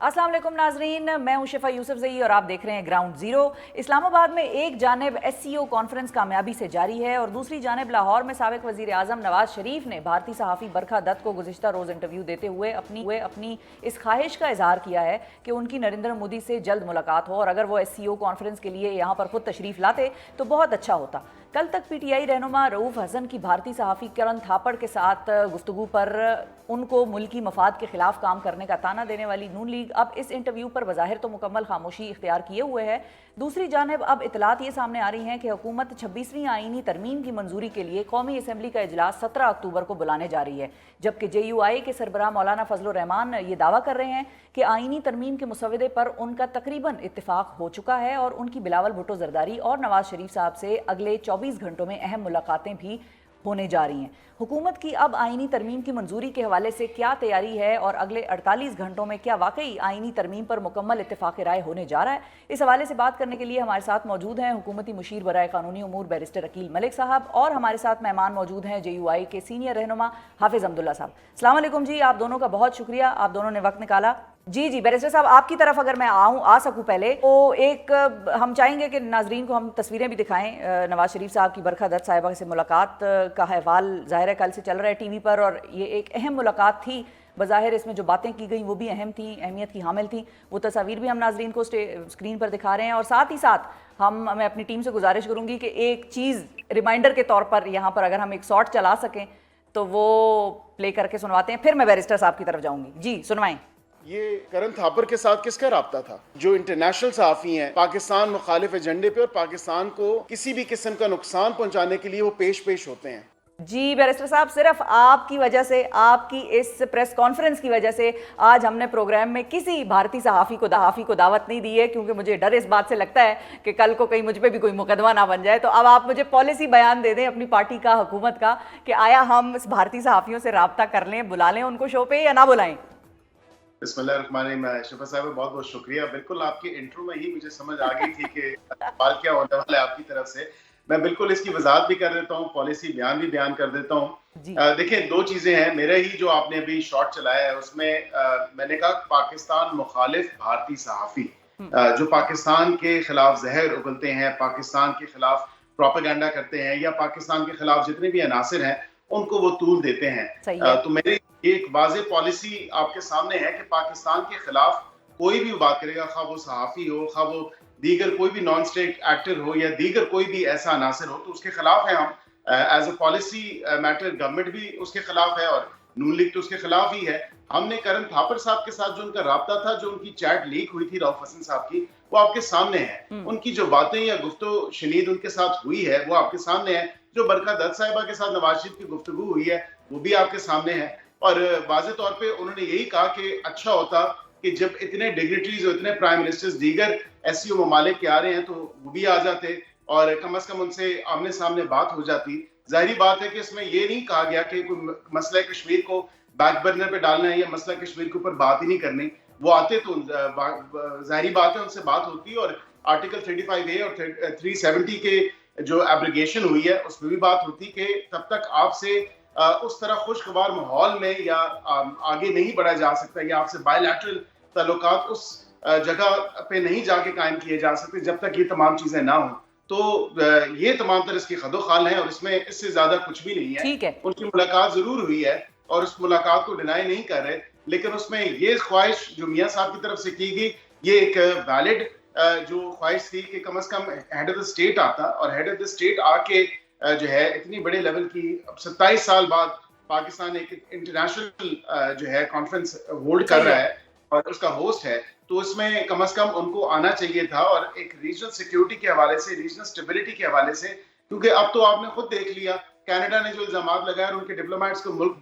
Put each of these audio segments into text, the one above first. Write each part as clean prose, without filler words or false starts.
अस्सलाम वालेकुम नाजरीन, मैं हूं शिफा यूसुफजई और आप देख रहे हैं ग्राउंड जीरो। इस्लामाबाद में एक जानब SCO कॉन्फ्रेंस कामयाबी से जारी है और दूसरी जानब लाहौर में साबिक वज़ीर आज़म नवाज शरीफ ने भारतीय सहाफ़ी बरखा दत्त को गुज़िश्ता रोज़ इंटरव्यू देते हुए अपनी इस ख्वाहिश का इजहार किया है कि उनकी नरेंद्र मोदी से जल्द मुलाकात हो और अगर वो SCO कॉन्फ्रेंस के लिए यहाँ पर खुद तशरीफ़ लाते तो बहुत अच्छा होता। कल तक PTI रहनुमा रऊफ़ हसन की भारतीय सहाफ़ी करण थापड़ के साथ गुफ्तगू पर उनको मुल्की मफाद के खिलाफ काम करने का ताना देने वाली नून लीग अब इस इंटरव्यू पर बज़ाहिर तो मुकम्मल खामोशी इख्तियार किए हुए है। दूसरी जानब अब इतलात ये सामने आ रही हैं कि हुकूमत 26वीं आईनी तरमीम की मंजूरी के लिए कौमी असम्बली का इजलास 17 अक्टूबर को बुलाने जा रही है, जबकि JUI के सरबराह मौलाना फजल रहमान ये दावा कर रहे हैं कि आईनी तरमीम के मुसवदे पर उनका तकरीबन इत्तिफाक हो चुका है और उनकी बिलावल भुट्टो जरदारी और नवाज शरीफ साहब से अगले 24 घंटों में अहम मुलाकातें भी होने जा रही हैं। हुकूमत की अब आईनी तरमीम की मंजूरी के हवाले से क्या तैयारी है और अगले 48 घंटों में क्या वाकई आईनी तरमीम पर मुकम्मल इत्तेफाक राय होने जा रहा है, इस हवाले से बात करने के लिए हमारे साथ मौजूद हैं हुकूमती मुशीर बराए कानूनी उमूर बैरिस्टर अकील मलिक साहब और हमारे साथ मेहमान मौजूद हैं JUI के सीनियर रहनुमा हाफिज़ अब्दुल्ला साहब। अस्सलाम वालेकुम जी, आप दोनों का बहुत शुक्रिया, आप दोनों ने वक्त निकाला। जी बैरिस्टर साहब, आपकी तरफ अगर मैं आ सकूं पहले तो एक हम चाहेंगे कि नाजरीन को हम तस्वीरें भी दिखाएं नवाज शरीफ साहब की बरखा दत्त साहिबा से मुलाकात का अहवाल ज़ाहिर है कल से चल रहा है TV पर और ये एक अहम मुलाकात थी। बज़ाहिर इसमें जो बातें की गई वो भी अहम थी, अहमियत की हामिल थी। वो तस्वीर भी हम नाजरीन को स्क्रीन पर दिखा रहे हैं और साथ ही साथ मैं अपनी टीम से गुजारिश करूँगी कि एक चीज़ रिमाइंडर के तौर पर यहाँ पर अगर हम एक शॉट चला सकें तो वो प्ले करके सुनवाते हैं, फिर मैं बैरिस्टर साहब की तरफ जाऊँगी। जी सुनवाएं। ये करण थापर के साथ किसका राब्ता था? जो इंटरनेशनल सहाफ़ी हैं, पाकिस्तान मुखालिफ एजेंडे पे और पाकिस्तान को किसी भी किस्म का नुकसान पहुंचाने के लिए वो पेश होते हैं। जी बैरिस्टर साहब, सिर्फ आपकी वजह से, आपकी इस प्रेस कॉन्फ्रेंस की वजह से आज हमने प्रोग्राम में किसी भारतीय सहाफ़ी को दावत नहीं दी है, क्योंकि मुझे डर इस बात से लगता है कि कल को कहीं मुझ पे भी कोई मुकदमा ना बन जाए। तो अब आप मुझे पॉलिसी बयान दे दें अपनी पार्टी का, हुकूमत का, कि आया हम इस भारतीय सहाफ़ियों से राब्ता कर लें, बुला लें उनको शो पे या ना बुलाएं। बिस्मिल्लाहिर्रहमानिर्रहीम। शिफा साहब बहुत बहुत शुक्रिया। बिल्कुल आपकी इंट्रो में ही मुझे समझ आ गई थी कि सवाल क्या होने वाला है आपकी तरफ से। मैं बिल्कुल इसकी वजाहत भी कर देता हूँ, पॉलिसी बयान भी बयान कर देता हूँ। देखें, दो चीजें हैं। मेरा ही जो आपने अभी शॉट चलाया है उसमें मैंने कहा पाकिस्तान मुखालिफ भारतीय सहाफ़ी जो पाकिस्तान के खिलाफ जहर उगलते हैं, पाकिस्तान के खिलाफ प्रोपेगेंडा करते हैं या पाकिस्तान के खिलाफ जितने भी अनासिर हैं उनको वो तूल देते हैं। तो मेरी एक वाज़ेह पॉलिसी आपके सामने है कि पाकिस्तान के खिलाफ कोई भी बात करेगा, खा वो सहाफ़ी हो, खा वो दीगर कोई भी नॉन स्टेट एक्टर हो या दीगर कोई भी ऐसा अनासर हो, तो उसके खिलाफ है हम। As a policy matter government भी उसके खिलाफ है और नून लीग तो उसके खिलाफ ही है। हमने करण थापर साहब के साथ जो उनका राब्ता था, जो उनकी चैट लीक हुई थी रऊफ हसन साहब की, वो आपके सामने है। उनकी जो बातें या गुफ्तगू शनीद उनके साथ हुई है वो आपके सामने है। जो बरखा दत्त साहिबा के साथ नवाज शरीफ की गुफ्तगू हुई है वो भी आपके सामने है। और वाज़ेह तौर पे उन्होंने यही कहा कि अच्छा होता कि जब इतने डिग्निटरीज और इतने प्राइम मिनिस्टर्स दीगर SCO ममालिक के आ रहे हैं तो वो भी आ जाते और कम से कम उनसे आमने सामने बात हो जाती। जाहिर बात है कि इसमें ये नहीं कहा गया कि कोई मसला कश्मीर को बैक बर्नर पे डालना है या मसला कश्मीर के ऊपर बात ही नहीं करनी। वो आते तो जाहिर बात है उनसे बात होती और आर्टिकल 35A और 370 के जो एब्रिगेशन हुई है उसमें भी बात होती कि तब तक आपसे उस तरह खुशगवार माहौल में या आगे नहीं बढ़ा जा सकता या आपसे बायलैटरल ताल्लुकात उस जगह पे नहीं जाके कायम किए जा सकते जब तक ये तमाम चीजें ना हो। तो ये तमाम तरह इसकी खदोखाल है और इसमें इससे ज्यादा कुछ भी नहीं है। ठीक है, उनकी मुलाकात जरूर हुई है और उस मुलाकात को डिनाई नहीं कर रहे, लेकिन उसमें ये ख्वाहिश जो मियाँ साहब की तरफ से की गई ये एक वैलिड जो ख्वाहिश थी कि कम से कम हेड ऑफ द स्टेट आता और हेड ऑफ द स्टेट आके जो है इतनी बड़े लेवल की 27 साल बाद पाकिस्तान एक इंटरनेशनल जो है कॉन्फ्रेंस होल्ड कर रहा है और उसका होस्ट है, तो इसमें कम से कम उनको आना चाहिए था। और एक रीजनल सिक्योरिटी के हवाले से, रीजनल स्टेबिलिटी के हवाले से, क्योंकि अब तो आपने खुद देख लिया कनाडा ने जो इल्जामात लगाए और उनके डिप्लोमेट्स को मुल्क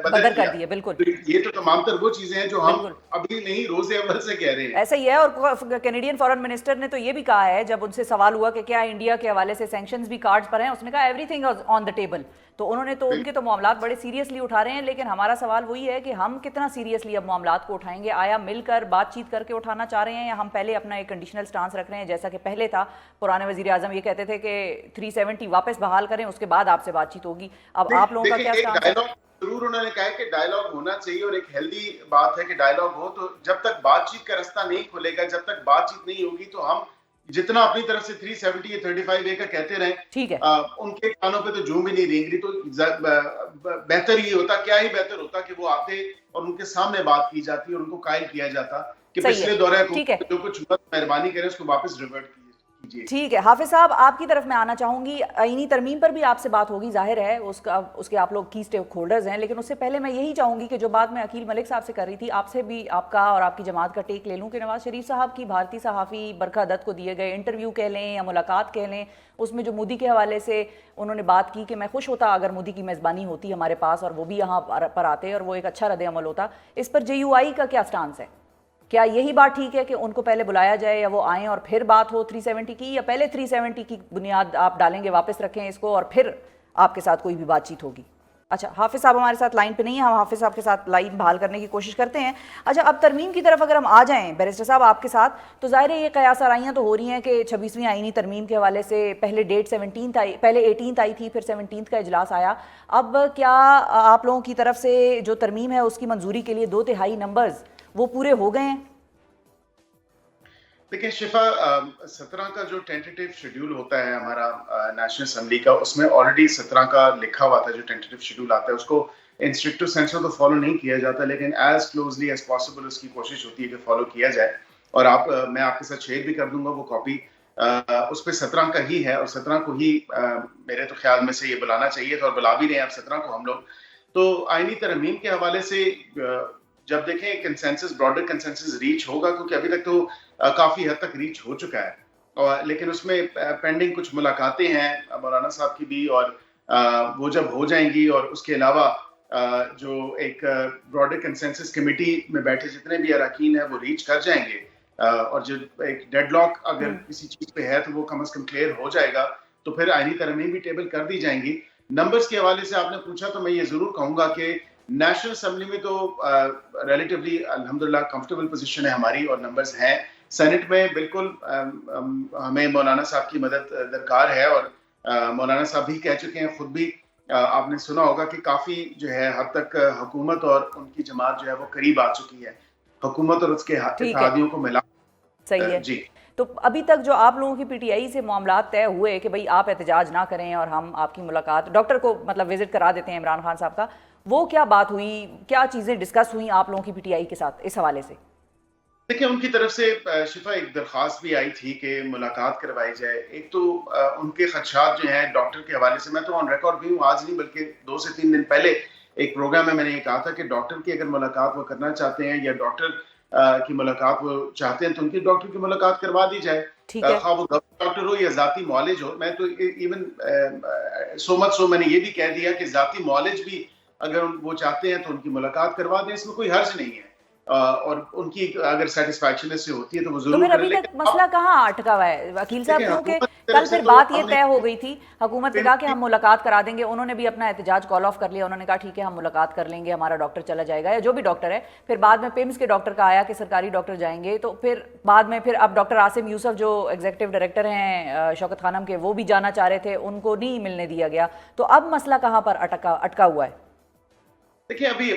बदल कर दिया। बिल्कुल, तो ये तो तमाम तर वो चीजें हैं जो हम अभी नहीं रोज़े अव्वल से कह रहे हैं। ऐसा ही है। और कैनेडियन फॉरेन मिनिस्टर ने तो ये भी कहा है, जब उनसे सवाल हुआ कि क्या इंडिया के हवाले से सैंक्शंस भी कार्ड्स पर हैं, उसने कहा एवरीथिंग ऑन द टेबल। तो उन्होंने तो उनके तो मामलात बड़े सीरियसली उठा रहे हैं, लेकिन हमारा सवाल वही है कि हम कितना सीरियसली अब मामलात को उठाएंगे। आया मिलकर बातचीत करके उठाना चाह रहे हैं या हम पहले अपना एक कंडीशनल स्टांस रख रहे हैं जैसा कि पहले था? पुराने वजीर आजम ये कहते थे कि 370 वापस बहाल करें, उसके बाद आपसे बातचीत होगी। अब आप लोगों का क्या स्टांस है? ضرور انہوں نے کہا ہے کہ ڈائلاگ ہونا چاہیے اور ایک ہیلدی بات ہے کہ ڈائلاگ ہو. تو جب تک بات چیت کا راستہ نہیں کھلے گا, جب تک بات چیت نہیں ہوگی, تو ہم جتنا اپنی طرف سے 370 یا 35A کا کہتے رہیں, ٹھیک ہے, ان کے کانوں پہ تو جوں بھی نہیں رہیں گی. تو بہتر یہ ہوتا, کیا ہی بہتر ہوتا کہ وہ آتے اور ان کے سامنے بات کی جاتی اور ان کو قائل کیا جاتا کہ صحیح ہے, پچھلے دورہ ٹھیک ہے, حکومت جو کچھ مہربانی کریں اس کو واپس ریورٹ کیجیے. ٹھیک ہے. حافظ صاحب آپ کی طرف میں آنا چاہوں گی, آئینی ترمیم پر بھی آپ سے بات ہوگی, ظاہر ہے اس کے آپ لوگ کی اسٹیک ہولڈرز ہیں, لیکن اس سے پہلے میں یہی چاہوں گی کہ جو بات میں عقیل ملک صاحب سے کر رہی تھی, آپ سے بھی آپ کا اور آپ کی جماعت کا ٹیک لے لوں کہ نواز شریف صاحب کی بھارتی صحافی برکھا دت کو دیے گئے انٹرویو کہہ لیں یا ملاقات کہہ لیں, اس میں جو مودی کے حوالے سے انہوں نے بات کی کہ میں خوش ہوتا اگر مودی کی میزبانی ہوتی ہمارے پاس اور وہ بھی یہاں پر آتے اور وہ ایک اچھا رد عمل ہوتا, اس پر JUI کا کیا سٹانس ہے؟ کیا یہی بات ٹھیک ہے کہ ان کو پہلے بلایا جائے یا وہ آئیں اور پھر بات ہو 370 کی, یا پہلے 370 کی بنیاد آپ ڈالیں گے, واپس رکھیں اس کو اور پھر آپ کے ساتھ کوئی بھی بات چیت ہوگی؟ اچھا, حافظ صاحب ہمارے ساتھ لائن پہ نہیں ہیں, ہم حافظ صاحب کے ساتھ لائن بحال کرنے کی کوشش کرتے ہیں. اچھا, اب ترمیم کی طرف اگر ہم آ جائیں بیرسٹر صاحب آپ کے ساتھ, تو ظاہر ہے یہ قیاس آرائیاں تو ہو رہی ہیں کہ 26ویں آئینی ترمیم کے حوالے سے پہلے ڈیٹ 17 آئی, پہلے 18 آئی تھی, پھر 17 کا اجلاس آیا. اب کیا آپ لوگوں کی طرف سے جو ترمیم ہے اس کی منظوری کے لیے 2/3 نمبرز وہ پورے ہو گئے ہیں؟ دیکھیں شفا, 17 کا جو ٹینٹیٹیو شیڈیول ہوتا ہے ہمارا نیشنل اسمبلی کا, اس میں آلریڈی 17 کا لکھا ہوا تھا. جو ٹینٹیٹیو شیڈیول آتا ہے اس کو ان اسٹرکٹو سینس میں تو فالو نہیں کیا جاتا, لیکن ایز کلوزلی ایز پاسبل اس کی کوشش ہوتی ہے کہ فالو کیا جائے. اور میں آپ کے ساتھ شیئر بھی کر دوں گا وہ کاپی, اس پہ 17 کا ہی ہے, اور 17 کو ہی میرے تو خیال میں سے یہ بلانا چاہیے تھا, اور بلا بھی رہے ہیں اب 17 کو ہم لوگ. تو آئینی ترمیم کے حوالے سے جب دیکھیں کنسنسس, براڈر کنسنسس ریچ ہوگا, کیونکہ ابھی تک تو کافی حد تک ریچ ہو چکا ہے, اور لیکن اس میں پینڈنگ کچھ ملاقاتیں ہیں مولانا صاحب کی بھی, اور وہ جب ہو جائیں گی, اور اس کے علاوہ جو ایک براڈر کنسنسس کمیٹی میں بیٹھے جتنے بھی اراکین ہیں وہ ریچ کر جائیں گے, اور جو ایک ڈیڈ لاک اگر کسی چیز پہ ہے تو وہ کم از کم کلیئر ہو جائے گا, تو پھر آئینی ترمیم بھی ٹیبل کر دی جائیں گی. نمبرز کے حوالے سے آپ نے پوچھا, تو میں یہ ضرور کہوں گا کہ نیشنل اسمبلی میں تو ریلیٹیولی الحمدللہ کمفرٹیبل پوزیشن ہے ہماری, اور نمبرز ہیں. سینٹ میں بالکل ہمیں مولانا صاحب کی مدد درکار ہے, اور مولانا صاحب بھی کہہ چکے ہیں خود بھی, آپ نے سنا ہوگا کہ کافی جو ہے حد تک حکومت اور ان کی جماعت جو ہے وہ قریب آ چکی ہے, حکومت اور اس کے اتحادیوں کو ملا. صحیح ہے جی. تو ابھی تک جو آپ لوگوں کی PTI سے معاملات طے ہوئے کہ بھئی آپ احتجاج نہ کریں اور ہم آپ کی ملاقات ڈاکٹر کو مطلب وزٹ کرا دیتے ہیں عمران خان صاحب کا, وہ کیا بات ہوئی, کیا چیزیں ڈسکس ہوئیں آپ لوگوں کی PTI کے ساتھ اس حوالے سے؟ دیکھیں ان کی طرف سے شفا ایک درخواست بھی آئی تھی کہ ملاقات کروائی جائے. ایک تو ان کے خدشات جو ہیں ڈاکٹر کے حوالے سے, میں تو آن ریکارڈ بھی ہوں, آج نہیں بلکہ 2 سے 3 دن پہلے ایک پروگرام میں نے یہ کہا تھا کہ ڈاکٹر کی اگر ملاقات وہ کرنا چاہتے ہیں یا ڈاکٹر کی ملاقات وہ چاہتے ہیں تو ان کی ڈاکٹر کی ملاقات کروا دی جائے, خواہ وہ ڈاکٹر ہو یا ذاتی معالج ہو. میں تو ایون سو میں نے یہ بھی کہہ دیا کہ ذاتی معالج بھی اگر وہ چاہتے ہیں تو ان کی ملاقات کروا دیں, اس میں کوئی حرج نہیں ہے, اور ان کی اگر سیٹسفیکشن اس سے ہوتی ہے تو وہ ضرور کریں. تو پھر ابھی تک مسئلہ کہاں اٹکا ہوا ہے وکیل صاحب, کیونکہ کل پھر بات یہ طے ہو گئی تھی, حکومت نے کہا کہ ہم ملاقات کرا دیں گے, انہوں نے بھی اپنا احتجاج کال آف کر لیا, انہوں نے کہا ٹھیک ہے ہم ملاقات کر لیں گے, ہمارا ڈاکٹر چلا جائے گا یا جو بھی ڈاکٹر ہے. پھر بعد میں پیمز کے ڈاکٹر کا آیا کہ سرکاری ڈاکٹر جائیں گے, تو پھر بعد میں پھر اب ڈاکٹر عاصم یوسف جو ایگزیکٹو ڈائریکٹر ہیں شوکت خانم کے, وہ بھی جانا چاہ رہے تھے, ان کو نہیں ملنے دیا گیا. تو اب مسئلہ کہاں پر اٹکا ہوا ہے؟ دیکھیں ابھی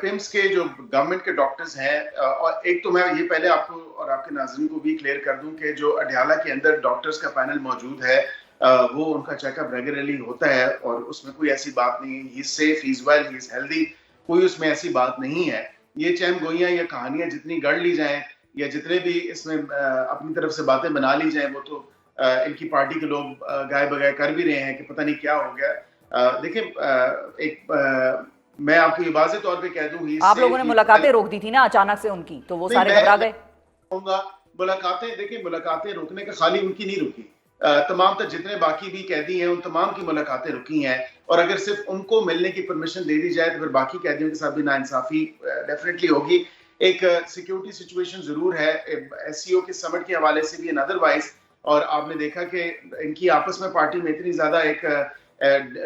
پیمز کے جو گورنمنٹ کے ڈاکٹرز ہیں, اور ایک تو میں یہ پہلے آپ کو اور آپ کے ناظرین کو بھی کلیئر کر دوں کہ جو اڈیالہ کے اندر ڈاکٹرز کا پینل موجود ہے, وہ ان کا چیک اپ ریگولرلی ہوتا ہے, اور اس میں کوئی ایسی بات نہیں ہے, he is safe, he is well, he is healthy, کوئی اس میں ایسی بات نہیں ہے. یہ چہم گوئیاں یا کہانیاں جتنی گڑھ لی جائیں یا جتنے بھی اس میں اپنی طرف سے باتیں بنا لی جائیں, وہ تو ان کی پارٹی کے لوگ گائے بگائے کر بھی رہے ہیں کہ پتہ نہیں کیا ہو گیا. دیکھیں ایک میں آپ کو یہ واضح طور پہ کہہ دوں, آپ لوگوں نے ملاقاتیں روک دی تھی نا اچانک سے ان کی, تو وہ سارے گھبرا گئے. ملاقاتیں دیکھیں ملاقاتیں روکنے کا خالی ان کی نہیں رکی, تمام تک جتنے باقی بھی قیدی ہیں ان تمام کی ملاقاتیں رکی ہیں, اور اگر صرف ان کو ملنے کی پرمیشن دے دی جائے تو پھر باقی قیدیوں کے ساتھ بھی ناانصافی ڈیفینیٹلی ہوگی. ایک سیکیورٹی سچویشن ضرور ہے SCO کے سمٹ کے حوالے سے بھی اینڈ ادروائز, اور آپ نے دیکھا کہ ان کی آپس میں پارٹی میں اتنی زیادہ ایک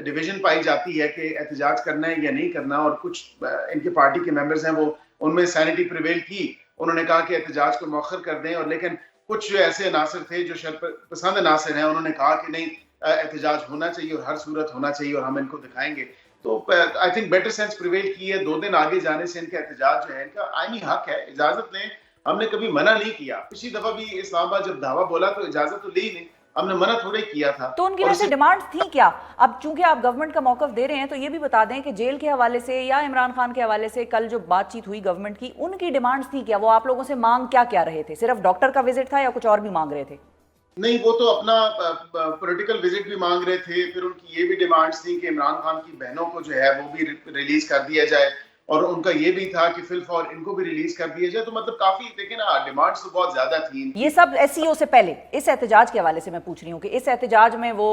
ڈویژن پائی جاتی ہے کہ احتجاج کرنا ہے یا نہیں کرنا, اور کچھ ان کے پارٹی کے ممبرز ہیں وہ ان میں سینٹی پریویل کی, انہوں نے کہا کہ احتجاج کو مؤخر کر دیں, اور لیکن کچھ جو ایسے عناصر تھے جو شرط پسند عناصر ہیں, انہوں نے کہا کہ نہیں احتجاج ہونا چاہیے اور ہر صورت ہونا چاہیے اور ہم ان کو دکھائیں گے. تو I think better sense prevail کی ہے. 2 دن آگے جانے سے ان کا احتجاج جو ہے ان کا آئینی حق ہے, اجازت لیں, ہم نے کبھی منع نہیں کیا. پچھلی دفعہ بھی اسلام آباد جب دعویٰ بولا تو اجازت تو لی نہیں, ہم نے منع تھوڑے کیا تھا. تو ان کی ویسے ڈیمانڈز تھیں کیا؟ اب چونکہ آپ گورنمنٹ کا موقف دے رہے ہیں تو یہ بھی بتا دیں کہ جیل کے حوالے سے یا عمران خان کے حوالے سے کل جو بات چیت ہوئی گورنمنٹ کی, ان کی ڈیمانڈز تھیں کیا؟ وہ آپ لوگوں سے مانگ کیا رہے تھے؟ صرف ڈاکٹر کا وزٹ تھا یا کچھ اور بھی مانگ رہے تھے؟ نہیں, وہ تو اپنا پولیٹیکل وزٹ بھی مانگ رہے تھے. پھر ان کی یہ بھی ڈیمانڈز تھیں کہ عمران خان کی بہنوں کو جو ہے وہ بھی ریلیز کر دیا جائے, اور ان کا یہ بھی تھا کہ فی الفور ان کو بھی ریلیز کر دیا جائے. تو مطلب کافی دیکھیں نا, ڈیمانڈز تو بہت زیادہ تھیں. یہ سب ایس سی او سے پہلے اس احتجاج کے حوالے سے میں پوچھ رہی ہوں کہ اس احتجاج میں وہ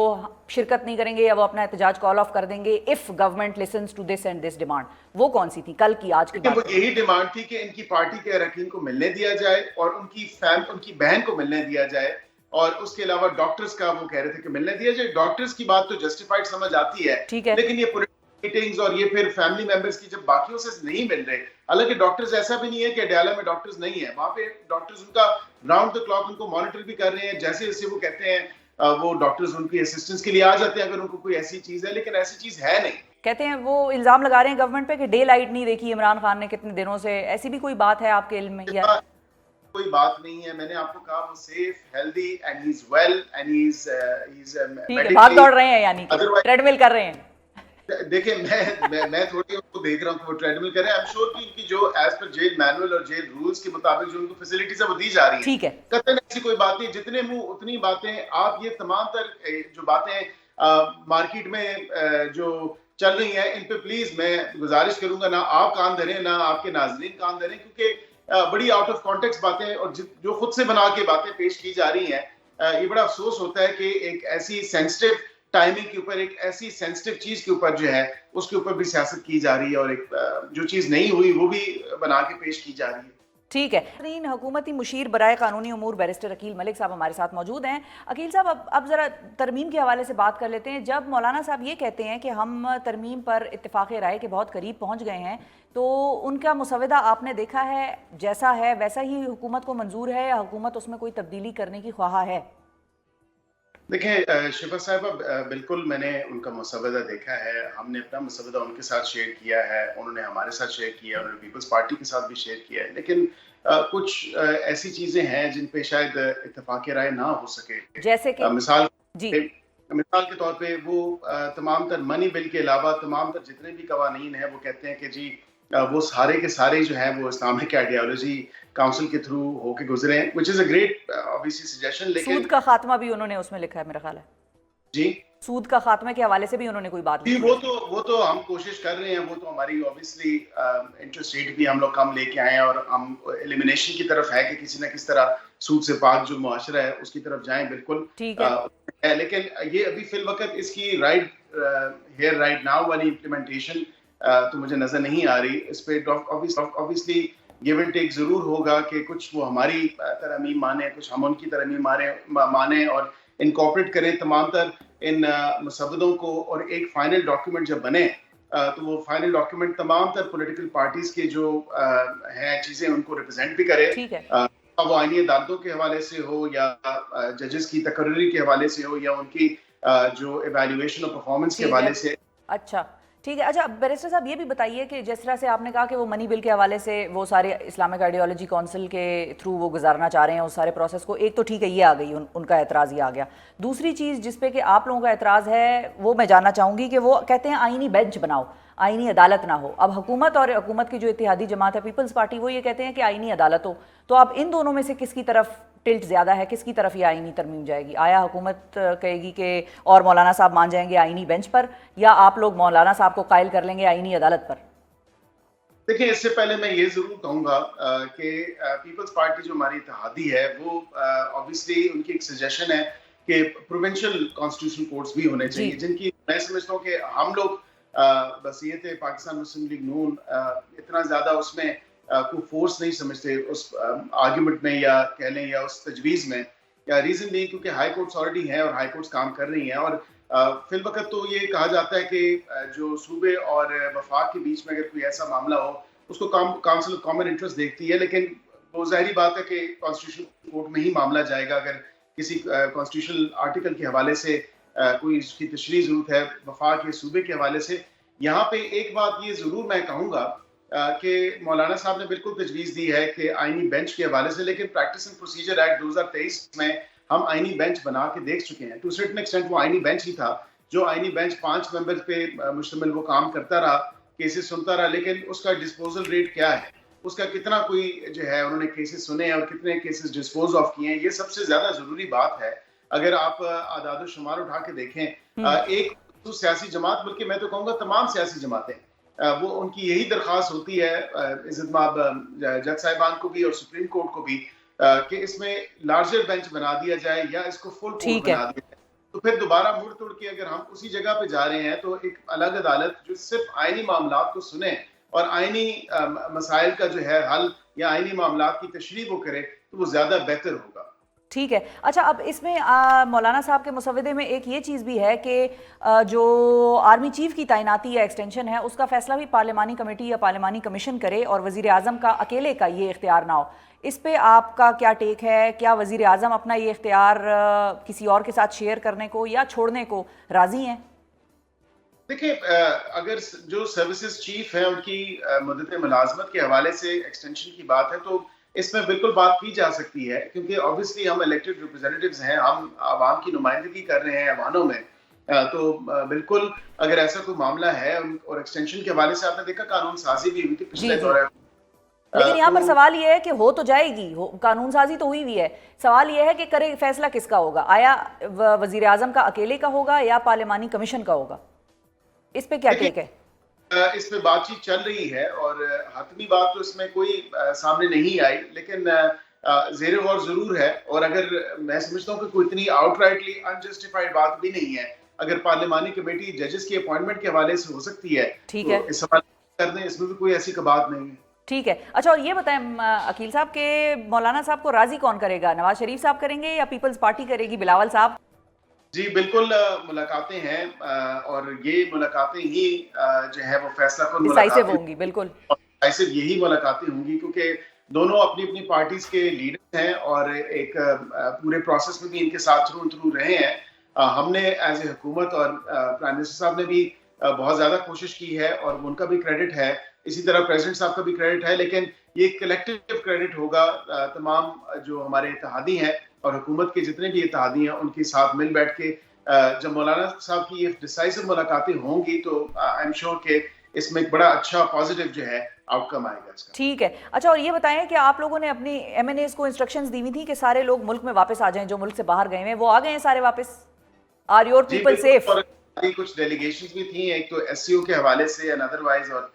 شرکت نہیں کریں گے یا وہ اپنا احتجاج کال آف کر دیں گے if government listens to this and this demand, وہ کون سی تھی کل کی آج کی وہ یہی ڈیمانڈ تھی کہ ان کی پارٹی کے اراکین کو ملنے دیا جائے اور ان کی بہن کو ملنے دیا جائے, اور اس کے علاوہ ڈاکٹرز کا وہ کہہ رہے تھے کہ ملنے دیا جائے. ڈاکٹرز کی بات تو جسٹیفائڈ سمجھ آتی ہے, لیکن یہ میٹنگز اور یہ پھر فیملی ممبرز کی جب باقیوں سے نہیں مل رہے, حالانکہ ڈاکٹرز ایسا بھی نہیں ہے کہ اڈیالہ میں ڈاکٹرز نہیں ہیں, وہاں پہ ڈاکٹرز ان کا راؤنڈ دا کلاک ان کو مانیٹر بھی کر رہے ہیں. جیسے جیسے وہ کہتے ہیں وہ ڈاکٹرز ان کی اسسٹنس کے لیے آ جاتے ہیں اگر ان کو کوئی ایسی چیز ہے, لیکن ایسی چیز ہے نہیں. کہتے ہیں وہ الزام لگا رہے ہیں گورنمنٹ پہ کہ ڈے لائٹ نہیں دیکھی عمران خان نے کتنے دنوں سے, ایسی بھی کوئی بات ہے آپ کے علم میں؟ کوئی بات نہیں ہے, میں نے آپ کو کہا وہ safe, healthy and he is well and he is بھاگ دوڑ رہے ہیں, یعنی ٹریڈ مل کر رہے ہیں. دیکھیں میں تھوڑی ان کو دیکھ رہا ہوں کہ وہ ٹریڈ مل کر رہے ہیں. I'm sure کہ ان کی جو ایز پر جیل مینول اور جیل رولز کے مطابق جو ان کو فیسلٹیز ہے وہ دی جا رہی ہیں. ٹھیک ہے, قطعاً ایسی کوئی بات نہیں, جتنے منہ اتنی باتیں. آپ یہ تمام تر جو باتیں مارکیٹ میں جو چل رہی ہیں ان پہ پلیز میں گزارش کروں گا, نہ آپ کان دھریں نہ آپ کے ناظرین کان دھریں, کیونکہ بڑی آؤٹ آف کانٹیکسٹ باتیں اور جو خود سے بنا کے باتیں پیش کی جا رہی ہیں. یہ بڑا افسوس ہوتا ہے کہ ایک ایسی سینسٹیو ٹائمنگ کے اوپر, ایک ایسی سینسٹیو چیز کے اوپر جو ہے اس کے اوپر بھی سیاست کی جا رہی ہے, اور ایک جو چیز نہیں ہوئی وہ بھی بنا کے پیش کی جا رہی ہے. ٹھیک ہے. حکومتی مشیر برائے قانونی امور بیرسٹر عقیل ملک صاحب ہمارے ساتھ موجود ہیں. عقیل صاحب, اب ذرا ترمیم کے حوالے سے بات کر لیتے ہیں. جب مولانا صاحب یہ کہتے ہیں کہ ہم ترمیم پر اتفاق رائے کے بہت قریب پہنچ گئے ہیں, تو ان کا مسودہ آپ نے دیکھا ہے جیسا ہے ویسا ہی حکومت کو منظور ہے یا حکومت اس میں کوئی تبدیلی کرنے کی خواہاں ہے؟ دیکھیں شفا صاحبہ, بالکل میں نے ان کا مسودہ دیکھا ہے. ہم نے اپنا مسودہ ان کے ساتھ شیئر کیا ہے, انہوں نے ہمارے ساتھ شیئر کیا, انہوں نے پیپلز پارٹی کے ساتھ بھی شیئر کیا ہے. لیکن کچھ ایسی چیزیں ہیں جن پہ شاید اتفاق رائے نہ ہو سکے. جیسے کہ مثال کے طور پہ وہ تمام تر منی بل کے علاوہ تمام تر جتنے بھی قوانین ہیں وہ کہتے ہیں کہ جی وہ سارے کے سارے جو ہیں وہ اسلامک آئیڈیالوجی کاؤنسل کے تھرو ہو کے گزرے ہیں, which is a great obviously suggestion. لیکن سود کا خاتمہ بھی انہوں نے اس میں لکھا ہے میرا خیال ہے. جی, سود کا خاتمے کے حوالے سے بھی انہوں نے کوئی بات نہیں. وہ تو ہم کوشش کر رہے ہیں, وہ تو ہماری obviously انٹرسٹ ریٹ بھی ہم لوگ کم لے کے آئے ہیں, اور ہم ایلیمینیشن کی طرف ہے کہ کسی نہ کس طرح سود سے پاک جو معاشرہ ہے اس کی طرف جائیں. بالکل ٹھیک ہے, لیکن یہ ابھی فی الوقت اس کی رائٹ ناؤ والی امپلیمنٹیشن تو مجھے نظر نہیں آ رہی. اس پہ obviously گیو اینڈ ٹیک ضرور ہوگا کہ کچھ وہ ہماری ترمیم مانیں, کچھ ہم ان کی ترمیم مانیں, اور انکارپوریٹ کریں تمام تر ان مسودوں کو, اور ایک فائنل ڈاکیومنٹ جب بنے تو وہ فائنل ڈاکیومنٹ تمام تر پولیٹیکل پارٹیز کے جو ہیں چیزیں ان کو ریپرزینٹ بھی کرے. وہ آئینی عدالتوں کے حوالے سے ہو یا ججز کی تقرری کے حوالے سے ہو یا ان کی جو ایویلیویشن اور پرفارمنس کے حوالے سے. اچھا ٹھیک ہے. اچھا بیرسٹر صاحب یہ بھی بتائیے کہ جس طرح سے آپ نے کہا کہ وہ منی بل کے حوالے سے وہ سارے اسلامک آئیڈیالوجی کونسل کے تھرو وہ گزارنا چاہ رہے ہیں اس سارے پروسیس کو, ایک تو ٹھیک ہے یہ آ گئی, ان کا اعتراض یہ آ گیا. دوسری چیز جس پہ کہ آپ لوگوں کا اعتراض ہے وہ میں جاننا چاہوں گی کہ وہ کہتے ہیں آئینی بینچ بناؤ, آئینی عدالت نہ ہو. اب حکومت اور حکومت کی جو اتحادی جماعت ہے پیپلز پارٹی, وہ یہ کہتے ہیں کہ آئینی عدالت ہو. تو اب ان دونوں میں سے کس کی طرف ٹلٹ زیادہ ہے, کس کی طرف یہ آئینی ترمیم جائے گی؟ آیا حکومت کہے گی کہ اور مولانا صاحب مان جائیں گے آئینی بینچ پر, یا آپ لوگ مولانا صاحب کو قائل کر لیں گے آئینی عدالت پر؟ دیکھیں اس سے پہلے میں یہ ضرور کہوں گا کہ پیپلز پارٹی جو ہماری اتحادی ہے وہ obviously ان کی ایک سجیشن ہے کہ پروونشل کانسٹیٹیوشن کورٹس بھی ہونے چاہیے, جن کی میں سمجھتا ہوں کہ ہم لوگ بصیت پاکستان مسلم لیگ نون اتنا زیادہ اس میں کوئی فورس نہیں سمجھتے اس آرگیومنٹ میں, یا کہہ لیں یا اس تجویز میں, یا ریزن نہیں کیونکہ ہائی کورٹس آلریڈی ہیں اور ہائی کورٹس کام کر رہی ہیں. اور فی الوقت تو یہ کہا جاتا ہے کہ جو صوبے اور وفاق کے بیچ میں اگر کوئی ایسا معاملہ ہو اس کو کاؤنسل آف کامن انٹرسٹ دیکھتی ہے, لیکن وہ ظاہری بات ہے کہ کانسٹیٹیوشن کورٹ میں ہی معاملہ جائے گا. اگر کسی کانسٹیٹیوشنل آرٹیکل کے حوالے سے کوئی اس کی تشریح ضرورت ہے وفاق کے صوبے کے حوالے سے, यहाँ पे एक बात ये जरूर मैं कहूँगा कि मौलाना साहब ने बिल्कुल तजवीज़ दी है कि आईनी बेंच के हवाले से, लेकिन प्रैक्टिस एंड प्रोसीजर एक्ट 2023 में हम आईनी बेंच बना के देख चुके हैं। टू सर्टेन एक्सटेंट वो आईनी बेंच ही था, जो आईनी बेंच 5 मेंबर्स पे मुश्तमिल वो काम करता रहा, केसेस सुनता रहा, लेकिन उसका डिस्पोजल रेट क्या है, उसका कितना कोई जो है उन्होंने केसेस सुने और कितने केसेस डिस्पोज ऑफ किए हैं, ये सबसे ज्यादा जरूरी बात है। अगर आप आदाद शुमार उठा के देखें, एक तो सियासी जमात, बल्कि मैं तो कहूँगा तमाम सियासी जमातें, वो उनकी यही दरख्वास्त होती है इज्जत माब जज साहिबान को भी और सुप्रीम कोर्ट को भी कि इसमें लार्जर बेंच बना दिया जाए या इसको फुल कोर्ट बना दिया जाए। तो फिर दोबारा मुड़ तोड़ के अगर हम उसी जगह पे जा रहे हैं तो एक अलग अदालत जो सिर्फ आईनी मामलात को सुने और आईनी मसाइल का जो है हल या आईनी मामलात की तशरीह वो करे, तो वो ज्यादा बेहतर होगा। ठीक है। अच्छा, अब इसमें मौलाना साहब के मुसव्वदे में एक ये चीज़ भी है कि जो आर्मी चीफ की तैनाती या एक्सटेंशन है उसका फैसला भी पार्लिमानी कमेटी या पार्लिमानी कमीशन करे और वज़ीर आज़म का अकेले का ये इख्तियार ना हो। इस पे आपका क्या टेक है? क्या वज़ीर आज़म अपना ये इख्तियार किसी और के साथ शेयर करने को या छोड़ने को राज़ी हैं? देखिए, अगर जो सर्विसेज चीफ है उनकी मुद्दत मुलाजमत के हवाले से एक्सटेंशन की बात है तो इसमें बिल्कुल बात की जा सकती है, क्योंकि ऑब्वियसली हम इलेक्टेड रिप्रेजेंटेटिव्स हैं, हम आवाम की नुमाइंदगी कर रहे हैं ऐवानों में, तो बिल्कुल अगर ऐसा कोई मामला है और एक्सटेंशन के हवाले से आपने देखा कानून साजी भी हुई थी पिछले दौरे। लेकिन यहाँ पर सवाल ये है कि हो तो जाएगी, कानून साजी तो हुई हुई है, सवाल ये है कि करे फैसला किसका होगा? आया वजीर आजम का अकेले का होगा या पार्लिमानी कमीशन का होगा? इस पे क्या टेक है? इस पे बातचीत चल रही है और हतमी बात तो इसमें कोई सामने नहीं आई, लेकिन ज़ेरे गौर जरूर है। और अगर मैं समझता हूँ कि कोई इतनी आउटराइटली अनजस्टिफाइड बात भी नहीं है, अगर पार्लिमानी कमेटी जजेस की अपॉइंटमेंट के हवाले से हो सकती है, ठीक तो है, इस सवाल कर दें, इसमें भी कोई ऐसी बात नहीं है। ठीक है। अच्छा, और ये बताएं अकील साहब के मौलाना साहब को राजी कौन करेगा? नवाज शरीफ साहब करेंगे या पीपल्स पार्टी करेगी, बिलावल साहब? जी बिल्कुल, मुलाकातें हैं और ये मुलाकातें ही जो है वो फैसला कौन डिसाइसिव होंगी। बिल्कुल डिसाइसिव यही मुलाकातें होंगी, क्योंकि दोनों अपनी अपनी पार्टीज के लीडर हैं और एक पूरे प्रोसेस में भी इनके साथ थ्रू रहे हैं। हमने एज ए हुकूमत और प्राइम मिनिस्टर साहब ने भी बहुत ज्यादा कोशिश की है और उनका भी क्रेडिट है, इसी तरह प्रेसिडेंट साहब का भी क्रेडिट है, लेकिन ये कलेक्टिव क्रेडिट होगा तमाम जो हमारे इत्तेहादी हैं और हुकूमत के जितने भी इत्तेहादी हैं उनके साथ मिल बैठ के जब मौलाना साहब की ये डिसाइसिव मुलाकातें होंगी तो आई एम श्योर कि इसमें एक बड़ा अच्छा पॉजिटिव जो है आउटकम आएगा इसका। ठीक है। अच्छा, और ये बताएं कि आप लोगों ने अपनी एमएनएस को इंस्ट्रक्शंस दी हुई थी कि सारे लोग मुल्क में वापस आ जाएं, जो मुल्क से बाहर गए हैं वो आ गए हैं सारे वापस? Are your people safe? कुछ डेलीगेशंस भी थी, एक तो एससीओ के हवाले से एंड अदरवाइज, और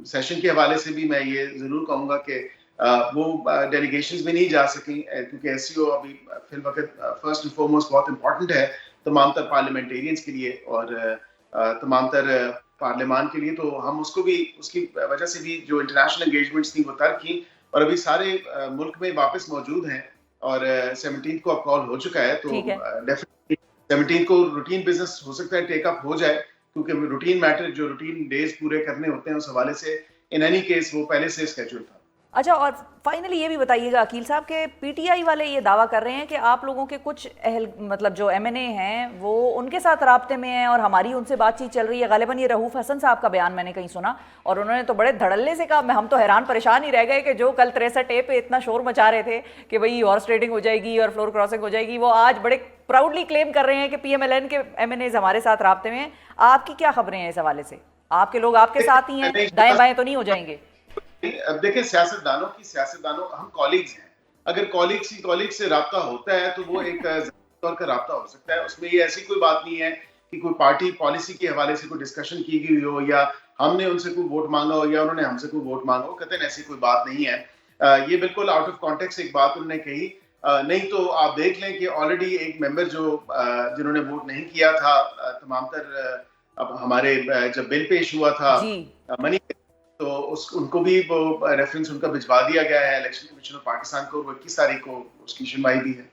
सेशन के हवाले से भी मैं ये जरूर कहूंगा कि वो डेलीगेशंस भी नहीं जा सकी, क्योंकि एससीओ अभी फिल वक्त फर्स्ट एंड फॉरमोस्ट बहुत इंपॉर्टेंट है तमाम तर पार्लियामेंटेरियंस के लिए और तमाम तर पार्लियामान के लिए, तो हम उसको भी उसकी वजह से भी जो इंटरनेशनल एंगेजमेंट्स थी वो तर्क की और अभी सारे मुल्क में वापस मौजूद हैं और 17 को अब कॉल हो चुका है, तो डेफिनेटली 17 को रूटीन बिजनेस हो सकता है टेक अप हो जाए, क्योंकि रूटीन मैटर जो रूटीन डेज पूरे करने होते हैं उस हवाले से इन एनी केस वो पहले से स्केड्यूल था। अच्छा, और फाइनली ये भी बताइएगा अकील साहब के पीटीआई वाले ये दावा कर रहे हैं कि आप लोगों के कुछ मतलब जो एमएनए हैं वो उनके साथ राब्ते में हैं और हमारी उनसे बातचीत चल रही है। गालिबन ये रऊफ हसन साहब का बयान मैंने कहीं सुना और उन्होंने तो बड़े धड़ल्ले से कहा, हम तो हैरान परेशान ही रह गए कि जो कल 63A पे इतना शोर मचा रहे थे कि भाई हॉर्स ट्रेडिंग हो जाएगी और फ्लोर क्रॉसिंग हो जाएगी, वो आज बड़े प्राउडली क्लेम कर रहे हैं कि पीएमएलएन के एमएनएज हमारे साथ राब्ते में हैं। आपकी क्या खबरें हैं इस हवाले से? आपके लोग आपके साथ ही हैं, दाएं बाएं तो नहीं हो जाएंगे? अब देखिए, सियासतदानों हम कॉलीग्स हैं, अगर कॉलीग से राब्ता होता है तो वो एक तौर का राब्ता हो सकता है, उसमें ये ऐसी कोई बात नहीं है कि कोई पार्टी पॉलिसी के हवाले से कोई डिस्कशन की गई हो या हमने उनसे कोई वोट मांगा हो या उन्होंने हमसे कोई वोट मांगा हो, कतई ऐसी कोई बात नहीं है। ये बिल्कुल आउट ऑफ कॉन्टेक्स्ट एक बात उन्होंने कही, नहीं तो आप देख लें कि ऑलरेडी एक मेंबर जो जिन्होंने वोट नहीं किया था तमाम तर अब हमारे जब बिल पेश हुआ था मनी, तो उनको भी वो रेफरेंस उनका भिजवा दिया गया है इलेक्शन कमीशन ऑफ पाकिस्तान को, 21 तारीख को उसकी सुनवाई भी है।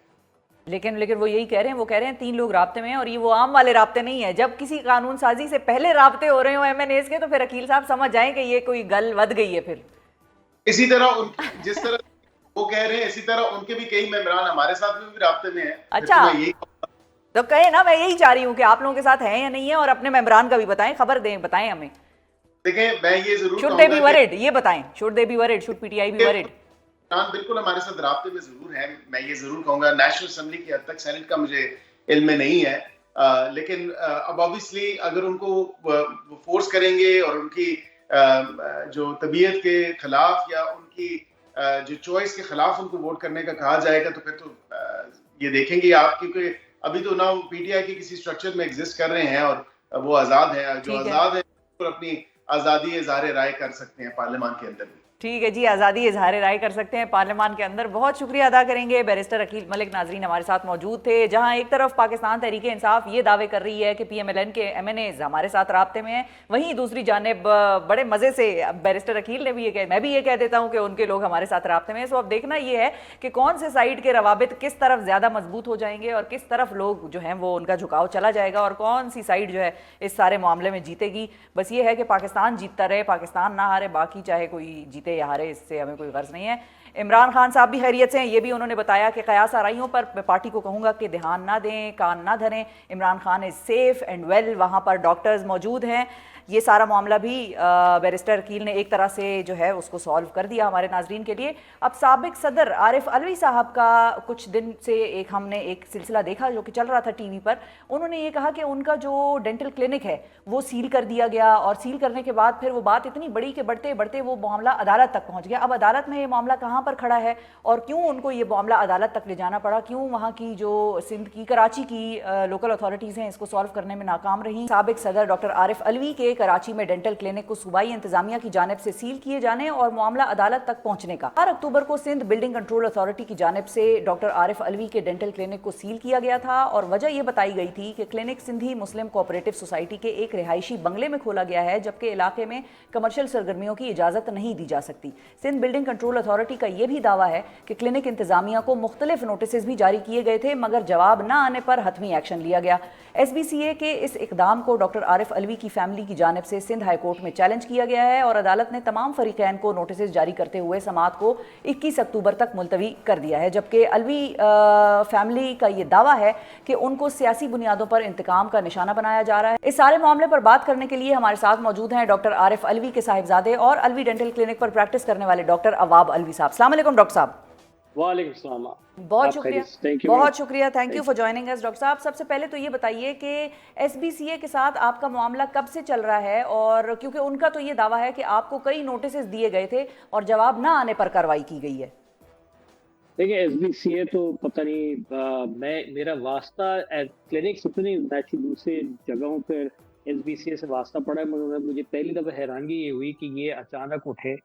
लेकिन वो यही कह रहे हैं, वो कह रहे हैं 3 लोग राब्ते में हैं और ये वो आम वाले राब्ते नहीं है। जब किसी कानून साजी से पहले राब्ते हो रहे हो एमएनएस के तो फिर अकील साहब समझ जाएं कि ये कोई गल वध गई है। फिर इसी तरह जिस तरह वो कह रहे हैं इसी तरह उनके भी कई मेंबरान हमारे साथ भी राब्ते में हैं। अच्छा, तो कहें ना, मैं यही चाह रही हूँ कि आप लोगों के साथ है या नहीं है, और अपने मेंबरान का भी बताएं, खबर दें, बताएं हमें। देखें, मैं ये जरूर शुड दे बी कहूंगा वरिड, ये बताएं, should they be worried, should PTI be worried? बिल्कुल हमारे साथ राब्ते में जरूर है। मैं ये जरूर कहूंगा, नेशनल असेंबली की हद तक सेनेट का मुझे इल्म में नहीं है, लेकिन अब ऑब्वियसली अगर उनको फोर्स करेंगे और उनकी जो तबीयत के खिलाफ या उनकी जो चॉइस के खिलाफ उनको वोट करने का कहा जाएगा, तो फिर तो ये देखेंगे आप, क्योंकि अभी तो ना पीटीआई के किसी स्ट्रक्चर में एग्जिस्ट कर रहे हैं और वो आजाद है, जो आजाद है तो अपनी आजादी इज़हार राय कर सकते हैं पार्लियामान के अंदर भी। ठीक है जी, आज़ादी इजहार राय कर सकते हैं पार्लियामान के अंदर। बहुत शुक्रिया अदा करेंगे बैरिस्टर अकील मलिक नाजरीन हमारे साथ मौजूद थे। जहां एक तरफ पाकिस्तान तहरीक इंसाफ ये दावे कर रही है कि पीएमएलएन के एमएनएज हमारे साथ राब्ते में हैं, वहीं दूसरी जानिब बड़े मज़े से बैरिस्टर अकील ने भी ये कहा, मैं भी ये कह देता हूँ कि उनके लोग हमारे साथ राब्ते में हैं। सो अब देखना ये है कि कौन से साइड के रवाबित किस तरफ ज़्यादा मजबूत हो जाएंगे और किस तरफ लोग जो हैं वो उनका झुकाव चला जाएगा, और कौन सी साइड जो है इस सारे मामले में जीतेगी। बस ये है कि पाकिस्तान जीतता रहे, पाकिस्तान ना हारे, बाकी चाहे कोई जीते या हारे इससे हमें कोई गर्ज नहीं है। इमरान खान साहब भी खैरियत से हैं, ये भी उन्होंने बताया कि कयास आराइयों पर पार्टी को कहूँगा कि ध्यान ना दें, कान ना धरें, Imran Khan is safe and well, वहाँ पर डॉक्टर्स मौजूद हैं। ये सारा मामला भी बैरिस्टर अकील ने एक तरह से जो है उसको सॉल्व कर दिया हमारे नाजरीन के लिए। अब साबिक सदर आरिफ अलवी साहब का कुछ दिन से हमने एक सिलसिला देखा जो कि चल रहा था टीवी पर। उन्होंने ये कहा कि उनका जो डेंटल क्लिनिक है वो सील कर दिया गया, और सील करने के बाद फिर वो बात इतनी बड़ी कि बढ़ते बढ़ते वो मामला अदालत तक पहुँच गया। अब अदालत में ये मामला कहाँ पर खड़ा है और क्यों उनको ये मामला अदालत तक ले जाना पड़ा, क्यों वहाँ की जो सिंध की कराची की लोकल अथॉरिटीज़ हैं इसको सॉल्व करने में नाकाम रही। साबिक सदर डॉक्टर आरिफ अलवी के कराची में डेंटल क्लिनिक को सूबाई इंतजामिया की जानिब से सील किए जाने और मामला अदालत तक पहुंचने का 4 अक्टूबर को सिंध बिल्डिंग कंट्रोल अथॉरिटी की जानिब से डॉक्टर आरिफ अलवी के डेंटल क्लिनिक को सील किया गया था, और वजह यह बताई गई थी कि क्लिनिक सिंधी मुस्लिम कोऑपरेटिव सोसाइटी के एक रिहायशी बंगले में खोला गया है, जबकि इलाके में कमर्शियल सरगर्मियों की इजाजत नहीं दी जा सकती। सिंध बिल्डिंग कंट्रोल अथॉरिटी का यह भी दावा है कि क्लिनिक इंतजामिया को मुख्तलिफ नोटिस भी जारी किए गए थे, मगर जवाब न आने पर हतमी एक्शन लिया गया। SBCA के इस इकदाम को डॉक्टर आरिफ अलवी की फैमिली की जानिब से सिंध हाई कोर्ट में चैलेंज किया गया है, और अदालत ने तमाम फरीकैन को नोटिस जारी करते हुए समाअत को 21 अक्टूबर तक मुलतवी कर दिया है। जबकि अलवी फैमिली का ये दावा है कि उनको सियासी बुनियादों पर इंतकाम का निशाना बनाया जा रहा है। इस सारे मामले पर बात करने के लिए हमारे साथ मौजूद हैं डॉक्टर आरिफ अलवी के साहिबजादे और अलवी डेंटल क्लिनिक पर प्रैक्टिस करने वाले डॉक्टर अवाब अलवी साहब। अस्सलाम वालेकुम डॉक्टर साहब। वालेकुम सलाम। बहुत शुक्रिया, बहुत शुक्रिया, thank you for joining us doctor साहब। सबसे पहले तो ये बताइए कि SBCA के साथ आपका मामला कब से चल रहा है, और क्योंकि उनका तो ये दावा है कि आपको कई नोटिस दिए गए थे और जवाब ना आने पर कार्रवाई की गई है। देखिए SBCA तो पता नहीं, मेरा वास्ता क्लिनिक से तो नहीं, दूसरे जगहों पर SBCA से वास्ता पड़ा है, मगर मुझे पहली दफ़ा हैरानगी ये हुई कि ये अचानक उठे।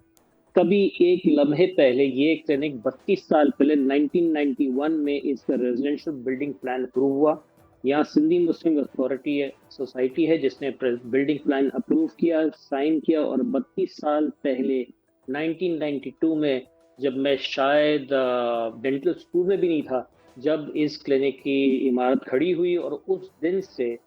कभी एक लम्हे पहले ये क्लिनिक 32 साल पहले 1991 में इसका रेजिडेंशियल बिल्डिंग प्लान अप्रूव हुआ। यहाँ सिंधी मुस्लिम अथॉरिटी है, सोसाइटी है जिसने बिल्डिंग प्लान अप्रूव किया, साइन किया, और 32 साल पहले 1992 में, जब मैं शायद डेंटल स्कूल में भी नहीं था, जब इस क्लिनिक की इमारत खड़ी हुई, और उस दिन से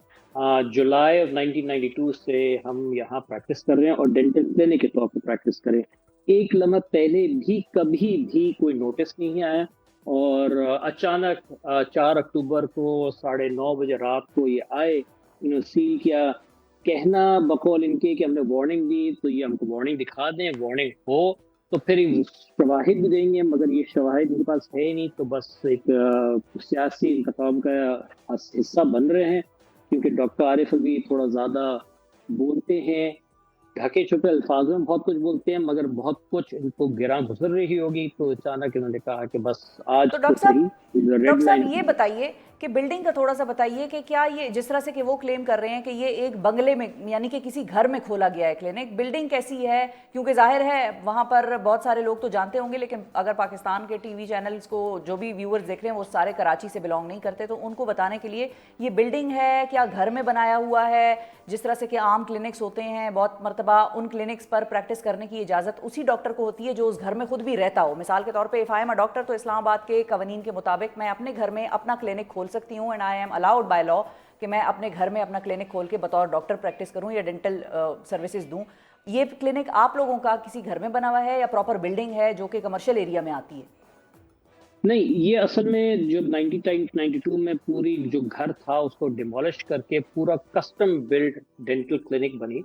जुलाई 1992 से हम यहाँ प्रैक्टिस कर रहे हैं और डेंटल क्लिनिक के तौर पर प्रैक्टिस करें। एक लम्हा पहले भी कभी भी कोई नोटिस नहीं आया, और अचानक 4 अक्टूबर को 9:30 बजे रात को ये आए, इन्होंने सील किया। कहना बकौल इनके कि हमने वार्निंग दी, तो ये हमको वार्निंग दिखा दें, वार्निंग हो तो फिर शवाहिद भी देंगे, मगर ये शवाहिद इनके पास है ही नहीं, तो बस एक सियासी इंतकाम का हिस्सा बन रहे हैं। क्योंकि डॉक्टर आरिफ अलवी थोड़ा ज़्यादा बोलते हैं, ढके छुपे अल्फाज में बहुत कुछ बोलते हैं, मगर बहुत कुछ इनको गिरा गुजर रही होगी, तो अचानक इन्होंने कहा कि बस आज तो डॉक्टर साहब ये बताइए कि बिल्डिंग का थोड़ा सा बताइए कि क्या ये जिस तरह से कि वो क्लेम कर रहे हैं कि ये एक बंगले में यानी कि किसी घर में खोला गया है क्लिनिक, बिल्डिंग कैसी है? क्योंकि जाहिर है वहाँ पर बहुत सारे लोग तो जानते होंगे, लेकिन अगर पाकिस्तान के टीवी चैनल्स को जो भी व्यूअर्स देख रहे हैं वो सारे कराची से बिलोंग नहीं करते, तो उनको बताने के लिए ये बिल्डिंग है क्या घर में बनाया हुआ है? जिस तरह से कि आम क्लिनिक्स होते हैं, बहुत मरतबा उन क्लिनिक्स पर प्रैक्टिस करने की इजाज़त उसी डॉक्टर को होती है जो उस घर में खुद भी रहता हो। मिसाल के तौर पे if I am a doctor, तो इस्लामाबाद के कवानीन के मुताबिक मैं अपने घर में अपना क्लिनिक खोल सकती हूँ, and I am allowed by law कि मैं अपने घर में अपना क्लिनिक खोल के बतौर डॉक्टर प्रैक्टिस करूँ या डेंटल सर्विसेज दूँ। ये क्लिनिक आप लोगों का किसी घर में बना हुआ है या प्रॉपर बिल्डिंग है जो कि कमर्शियल एरिया में आती है? نہیں یہ اصل میں جو 92 میں پوری جو گھر تھا اس کو ڈیمولش کر کے پورا کسٹم بلڈ ڈینٹل کلینک بنی.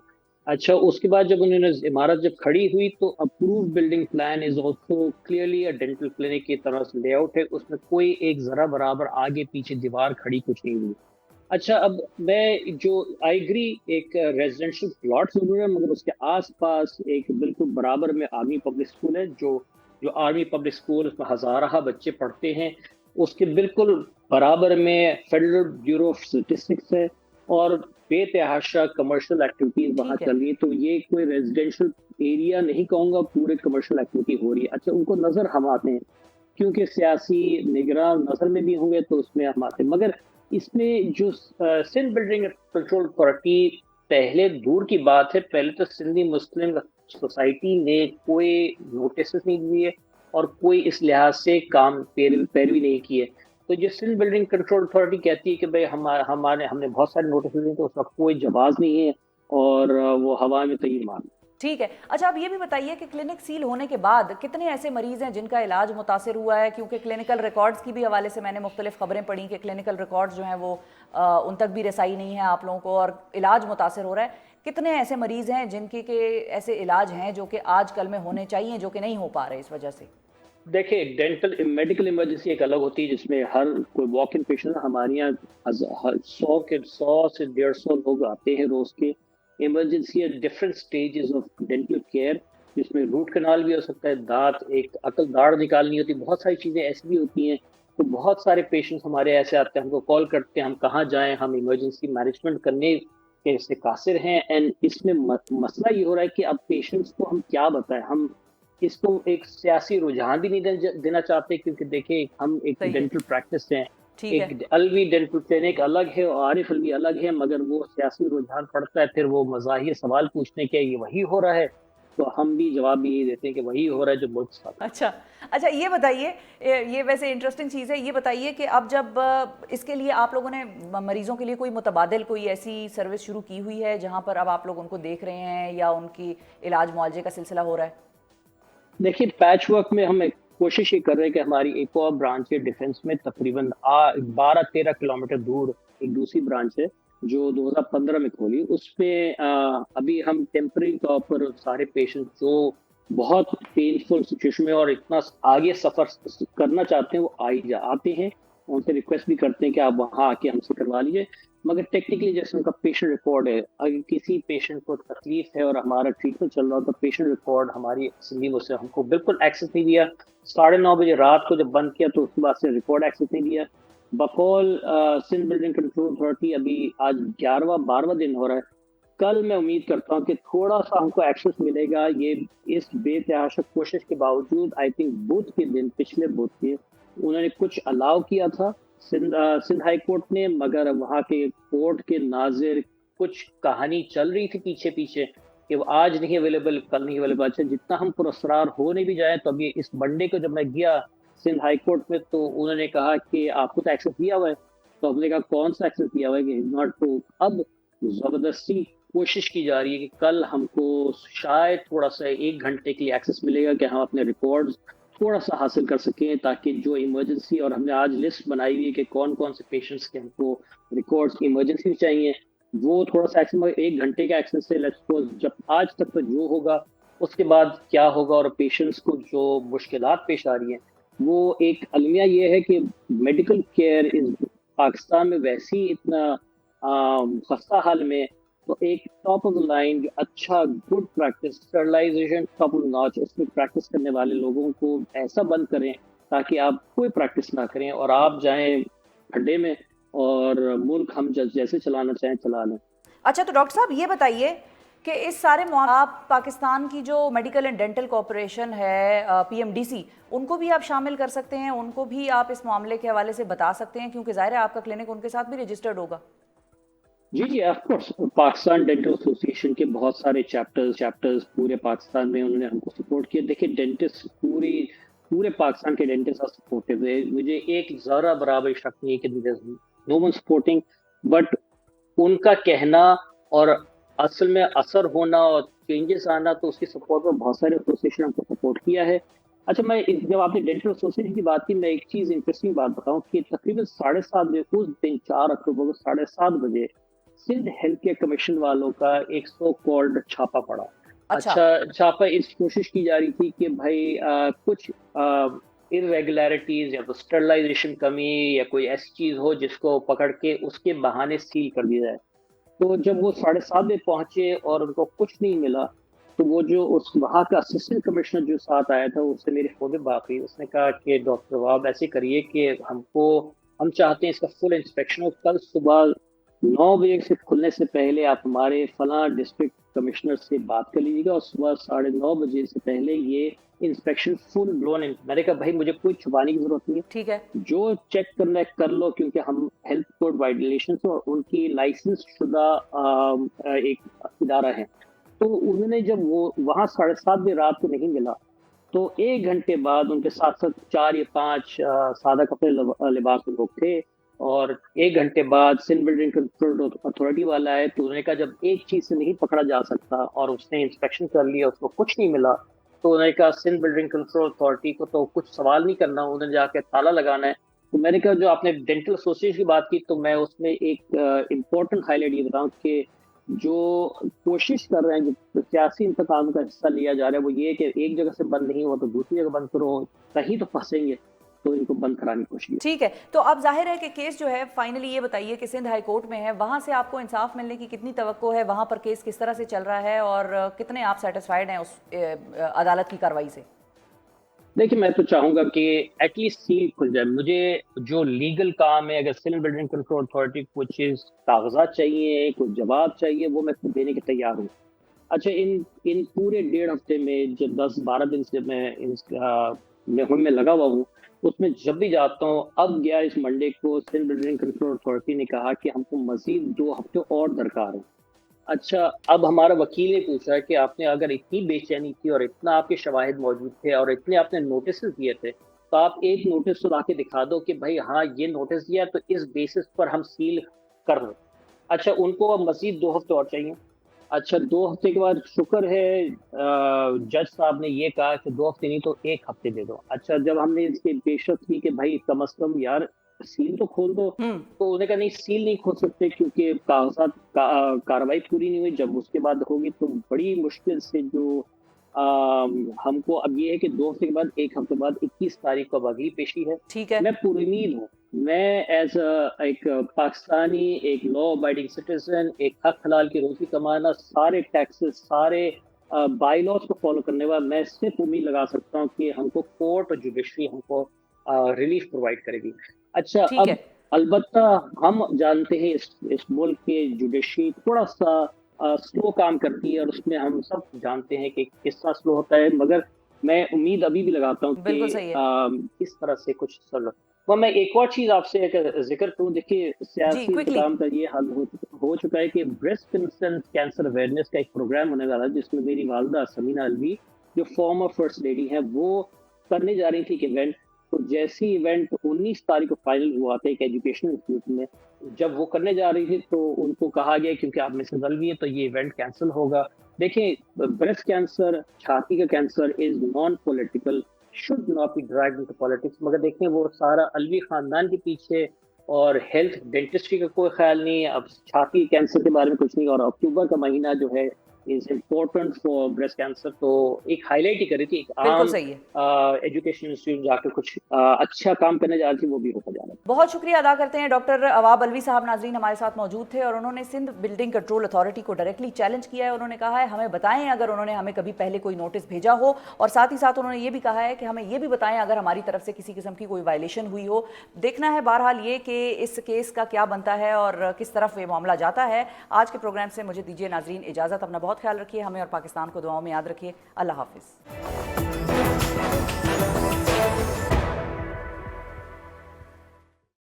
اچھا اس کے بعد جب انہوں نے عمارت جب کھڑی ہوئی تو approve building plan is also clearly dental clinic کی طرح سے لے آؤٹ ہے, اس میں کوئی ایک ذرا برابر آگے پیچھے دیوار کھڑی کچھ نہیں ہوئی. اچھا اب میں جو آئی اگری ایک ریزیڈینشیل پلاٹ ضرور ہے مگر اس کے آس پاس ایک بالکل برابر میں آرمی پبلک اسکول ہے, جو آرمی پبلک اسکول اس میں ہزارہ بچے پڑھتے ہیں, اس کے بالکل برابر میں فیڈرل بیورو آف اسٹیٹسٹکس ہے اور بے تحاشا کمرشل ایکٹیویٹیز وہاں ٹھیک ہے. چل رہی ہے. تو یہ کوئی ریزیڈینشیل ایریا نہیں کہوں گا, پورے کمرشل ایکٹیویٹی ہو رہی ہے. اچھا ان کو نظر ہم آتے ہیں کیونکہ سیاسی نگراں نظر میں بھی ہوں گے تو اس میں ہم آتے ہیں, مگر اس میں جو سندھ بلڈنگ کنٹرول اتھارٹی پہلے دور کی بات ہے, پہلے تو سندھی مسلم سوسائٹی نے کوئی نوٹسز نہیں دیے اور کوئی اس لحاظ سے کام پیروی نہیں کی ہے. تو جو سندھ بلڈنگ کنٹرول اتھارٹی کہتی ہے کہ بھائی ہم نے بہت سارے نوٹس دیے تو اس کا کوئی جواز نہیں ہے اور وہ ہوا میں تیر مار. ٹھیک ہے. اچھا آپ یہ بھی بتائیے کہ کلینک سیل ہونے کے بعد کتنے ایسے مریض ہیں جن کا علاج متاثر ہوا ہے, کیونکہ کلینکل ریکارڈز کی بھی حوالے سے میں نے مختلف خبریں پڑھی کہ کلینکل ریکارڈز جو ہیں وہ ان تک بھی رسائی نہیں ہے آپ لوگوں کو اور علاج متاثر ہو رہا ہے. کتنے ایسے مریض ہیں جن کے ایسے علاج ہیں جو کہ آج کل میں ہونے چاہیے جو کہ نہیں ہو پا رہے اس وجہ سے؟ دیکھیں ڈینٹل میڈیکل ایمرجنسی ایک الگ ہوتی ہے جس میں ہر کوئی واک ان پیشنٹ, ہمارے یہاں 100 سے 150 لوگ آتے ہیں روز کے. ایمرجنسی ہے different stages of dental care جس میں روٹ کنال بھی ہو سکتا ہے, دانت ایک عقل داڑھ نکالنی ہوتی ہے, بہت ساری چیزیں ایسی بھی ہوتی ہیں. تو بہت سارے پیشنٹس ہمارے ایسے آتے ہیں, ہم کو کال کرتے ہیں ہم کہاں جائیں, ہم ایمرجنسی مینجمنٹ کرنے کے سے قاصر ہیں. اینڈ اس میں مسئلہ یہ ہو رہا ہے کہ اب پیشنٹس کو ہم کیا بتائیں, ہم اس کو ایک سیاسی رجحان بھی نہیں دینا چاہتے کیونکہ دیکھیں ہم ایک صحیح ہے. ڈینٹل پریکٹس ہیں, ٹھیک ہے. ایک الوی ڈینٹل کلینک الگ ہے اور عارف الوی الگ ہے, مگر وہ سیاسی رجحان پڑتا ہے پھر وہ مزاحیہ سوال پوچھنے کے یہ وہی ہو رہا ہے, تو ہم بھی جواب بھی یہی دیتے ہیں کہ وہی ہو رہا ہے جو ملک ساتھ. اچھا اچھا یہ بتائیے, یہ ویسے انٹرسٹنگ چیز ہے, یہ بتائیے کہ اب جب اس کے لیے آپ لوگوں نے مریضوں کے لیے کوئی متبادل کوئی ایسی سروس شروع کی ہوئی ہے جہاں پر اب آپ لوگ ان کو دیکھ رہے ہیں یا ان کی علاج معالجے کا سلسلہ ہو رہا ہے؟ دیکھیے پیچ ورک میں ہم کوشش یہ کر رہے ہیں کہ ہماری ایک اور برانچ ہے ڈیفنس میں تقریباً 12-13 کلومیٹر دور ایک دوسری برانچ ہے جو 2015 میں کھولی. اس میں ابھی ہم ٹیمپرری طور پر سارے پیشنٹ جو بہت پینفل سچویشن میں اور اتنا آگے سفر کرنا چاہتے ہیں وہ آتے ہیں, ان سے ریکویسٹ بھی کرتے ہیں کہ آپ وہاں آ کے ہم سے کروا لیجیے. مگر ٹیکنیکلی جیسے ان کا پیشنٹ ریکارڈ ہے, اگر کسی پیشنٹ کو تکلیف ہے اور ہمارا ٹریٹمنٹ چل رہا ہو تو پیشنٹ ریکارڈ ہماری اسمبلی میں سے ہم کو بالکل ایکسیس نہیں دیا. 9:30 بجے رات کو جب بند کیا تو اس کے بعد سے ریکارڈ ایکسیس نہیں دیا. بقول سندھ بلڈنگ کنٹرول اتھارٹی ابھی آج 11واں-12واں دن ہو رہا ہے. کل میں امید کرتا ہوں کہ تھوڑا سا ہم کو ایکسیس ملے گا. یہ اس بے تحاشا کوشش کے باوجود آئی تھنک بدھ کے دن پچھلے بدھ کے انہوں نے کچھ الاؤ کیا تھا سندھ ہائی کورٹ نے, مگر وہاں کے کورٹ کے ناظر کچھ کہانی چل رہی تھی پیچھے پیچھے کہ وہ آج نہیں اویلیبل کل نہیں اویلیبل. اچھا جتنا ہم پراسرار ہونے بھی جائیں تو ابھی اس منڈے کو جب میں گیا سندھ ہائی کورٹ میں تو انہوں نے کہا کہ آپ کو تو ایکسیس دیا ہوا ہے. تو ہم نے کہا کون سا ایکسیس دیا ہوا ہے کہ ناٹ ٹو. اب زبردستی کوشش کی جا رہی ہے کہ کل ہم کو شاید تھوڑا سا 1 گھنٹے کے لیے ایکسیس ملے گا کہ ہم اپنے ریکارڈز تھوڑا سا حاصل کر سکیں تاکہ جو ایمرجنسی, اور ہم نے آج لسٹ بنائی ہوئی ہے کہ کون کون سے پیشنٹس کے ہم کو ریکارڈز کی ایمرجنسی چاہیے, وہ تھوڑا سا ایکسس 1 گھنٹے کا ایکسس ہے. لیٹس سپوز جب آج تک تو جو ہوگا اس کے بعد کیا ہوگا, اور پیشنٹس کو جو مشکلات پیش آ رہی ہیں وہ ایک المیہ یہ ہے کہ میڈیکل کیئر پاکستان میں ویسے ہی اتنا خستہ حال میں, تو ایک ٹاپ آف دا لائن جو اچھا good practice sterilization top of the notch اس میں پریکٹس کرنے والے لوگوں کو ایسا بند کریں تاکہ آپ کوئی پریکٹس نہ کریں اور آپ جائیں کھڈے میں اور ملک ہم جیسے چلانا چاہیں چلا لیں. اچھا تو ڈاکٹر صاحب یہ بتائیے کہ اس سارے آپ پاکستان کی جو میڈیکل اینڈ ڈینٹل کارپوریشن ہے پی ایم ڈی سی, ان کو بھی آپ شامل کر سکتے ہیں, ان کو بھی آپ اس معاملے کے حوالے سے بتا سکتے ہیں کیونکہ ظاہر ہے آپ کا کلینک ان کے ساتھ بھی رجسٹرڈ ہوگا. جی آف کورس پاکستان ڈینٹل ایسوسی ایشن کے بہت سارے چیپٹرز پورے پاکستان میں انہوں نے ہم کو سپورٹ کیا. دیکھیں ڈینٹسٹ پورے پاکستان کے ڈینٹسٹ آر سپورٹیو ہے. مجھے ایک ذرا برابر شک نہیں ہے کہ نو ون سپورٹنگ, بٹ ان کا کہنا اور اصل میں اثر ہونا اور چینجز آنا, تو اس کی سپورٹ میں بہت سارے ایسوسی ایشن ہم کو سپورٹ کیا ہے. अच्छा, जब आपने डेंटल एसोसिएशन की बात की, मैं एक चीज इंटरेस्टिंग बात बताऊं कि तकरीबन 7:30 बजे उस दिन 4 अक्टूबर को 7:30 बजे सिंध हेल्थ केयर कमीशन वालों का एक सो कॉल्ड छापा पड़ा। अच्छा। अच्छा, छापा इस कोशिश की जा रही थी कि भाई कुछ इरेगुलरिटीज या तो स्टरलाइजेशन कमी या कोई ऐसी चीज हो जिसको पकड़ के उसके बहाने सील कर दिया जाए। तो जब वो 7:30 बजे पहुंचे और उनको कुछ नहीं मिला, तो वो जो उस वहाँ का असिस्टेंट कमिश्नर जो साथ आया था, उससे मेरी फोन पे बात हुई। उसने कहा कि डॉक्टर वहाब ऐसे करिए कि हम चाहते हैं इसका फुल इंस्पेक्शन हो, कल सुबह 9 बजे से खुलने से पहले आप हमारे फलां डिस्ट्रिक्ट कमिश्नर से बात कर लीजिएगा और सुबह 9:30 बजे से पहले ये इंस्पेक्शन फुल ब्लोन इन। मैंने कहा भाई मुझे कोई छुपाने की जरूरत नहीं है, ठीक है। जो चेक करना है कर लो, क्योंकि हम हेल्थ कोड वायलेशन और उनकी लाइसेंस शुदा एक इदारा है। तो उन्होंने जब वो वहाँ 7:30 बजे रात को नहीं मिला, तो 1 घंटे बाद उनके साथ साथ 4 या 5 सादा कपड़े लिबास में लोग थे, और 1 घंटे बाद सिंध बिल्डिंग कंट्रोल अथॉरिटी वाला है। तो उन्होंने कहा जब एक चीज से नहीं पकड़ा जा सकता और उसने इंस्पेक्शन कर लिया, उसको कुछ नहीं मिला, तो उन्होंने कहा सिंध बिल्डिंग कंट्रोल अथॉरिटी को तो कुछ सवाल नहीं करना, उन्होंने जाके ताला लगाना है। तो मैंने कहा जो आपने डेंटल एसोसिएशन की बात की, तो मैं उसमें एक इम्पोर्टेंट हाईलाइट ये बताऊं कि जो कोशिश कर रहे हैं, जो सियासी इंतकाम का हिस्सा लिया जा रहा है, वो ये कि एक जगह से बंद नहीं हुआ तो दूसरी जगह बंद करो, कहीं तो फंसेंगे, तो इनको बंद कराने की कोशिश। ठीक है, तो अब जाहिर है कि केस जो है फाइनली ये बताइए कि सिंध हाई कोर्ट में है, वहाँ से आपको इंसाफ मिलने की कितनी तवक्को है, वहाँ पर केस किस तरह से चल रहा है और कितने आप सेटिस्फाइड हैं उस अदालत की कार्रवाई से? देखिए, मैं तो चाहूंगा कि एटलीस्ट सील खुल जाए। मुझे जो लीगल काम है, अगर सिविल बिल्डिंग कंट्रोल अथॉरिटी को कुछ कागजात चाहिए, कुछ जवाब चाहिए, वो मैं देने के तैयार हूँ। अच्छा, इन पूरे 1.5 हफ्ते में जो 10-12 दिन से मैं मुहिम में लगा हुआ हूँ, उसमें जब भी जाता हूँ, अब गया इस मंडे को सिविल बिल्डिंग कंट्रोल अथॉरिटी ने कहा कि हमको मजीद 2 हफ्ते और दरकार है। अच्छा, अब हमारा वकील ने पूछा है कि आपने अगर इतनी बेचैनी थी और इतना आपके शवाहिद मौजूद थे और इतने आपने नोटिस दिए थे, तो आप एक नोटिस तो लाके दिखा दो कि भाई हाँ ये नोटिस दिया, तो इस बेसिस पर हम सील कर रहे हैं। अच्छा, उनको अब मजीद 2 हफ्ते और चाहिए। अच्छा, 2 हफ्ते के बाद शुक्र है जज साहब ने ये कहा कि 2 हफ्ते नहीं तो 1 हफ्ते दे दो। अच्छा, जब हमने इसकी पेशरफ की कि भाई कम अज कम यार सील तो खोल दो, तो उन्होंने कहा नहीं, सील नहीं खोल सकते क्योंकि कागजात कार्रवाई पूरी नहीं हुई। जब उसके बाद होगी तो बड़ी मुश्किल से जो हमको अब ये है कि 2 हफ्ते के बाद 1 हफ्ते बाद 21 तारीख को अब अगली पेशी है। ठीक है। मैं पुरुमीद हूँ। मैं एज एक पाकिस्तानी, एक लॉ अबाइडिंग सिटीजन, एक हक हलाल की रोजी कमाना, सारे टैक्सेस, सारे बाई लॉज को फॉलो करने वाला, मैं सिर्फ उम्मीद लगा सकता हूँ कि हमको कोर्ट और जुडिशरी हमको रिलीफ प्रोवाइड करेगी। अच्छा, ठीक अब है। अलबत्ता हम जानते हैं इस मुल्क के जुडिशरी थोड़ा सा स्लो काम करती है, और उसमें हम सब जानते हैं कि किस तरह स्लो होता है, मगर मैं उम्मीद अभी भी लगाता हूँ कि बिल्कुल सही है। इस तरह से कुछ चल। वो मैं एक और चीज आपसे एक जिक्र करूँ। देखिए, सियासी क्विकली। इंतजाम का ये हाल हो चुका है कि ब्रेस्ट कैंसर अवेयरनेस का एक प्रोग्राम होने वाला है, जिसमें मेरी वालदा समीना अलवी, जो फॉर्मर फर्स्ट लेडी है, वो करने जा रही थी कि इवेंट। तो जैसे इवेंट 19 तारीख को फाइनल हुआ था एक एजुकेशनल इंस्टीट्यूट में, जब वो करने जा रही थी तो उनको कहा गया क्योंकि आप मिसेज अलवी है तो ये इवेंट कैंसिल होगा। देखिए, ब्रेस्ट कैंसर, छाती का cancer is non political, should not be dragged into politics. मगर देखिए, वो सारा अलवी खानदान के पीछे, और हेल्थ डेंटिस्ट्री का कोई ख्याल नहीं, अब छाती कैंसर के बारे में कुछ नहीं। और अक्टूबर का महीना जो है is important for breast cancer. तो एक हाईलाइट ही करी थी, एक बिल्कुल आम सही है। एजुकेशन इंस्टीट्यूट जाकर कुछ अच्छा काम करने जा रही थी, वो भी होता जा रहा है। बहुत शुक्रिया अदा करते हैं डॉक्टर अवाब अलवी साहब। नाजरीन, हमारे साथ मौजूद थे और उन्होंने सिंध बिल्डिंग कंट्रोल अथॉरिटी को डायरेक्टली चैलेंज किया है। उन्होंने कहा है हमें बताएं अगर उन्होंने हमें कभी पहले कोई नोटिस भेजा हो, और साथ ही साथ उन्होंने ये भी कहा है कि हमें ये भी बताएं अगर हमारी तरफ से किसी किस्म की कोई वायलेशन हुई हो। देखना है बहरहाल ये कि इस केस का क्या बनता है और किस तरफ ये मामला जाता है। आज के प्रोग्राम से मुझे दीजिए नाजरीन इजाज़त। अपना बहुत ख्याल रखिए, हमें और पाकिस्तान को दुआओं में याद रखिए। अल्लाह हाफिज़।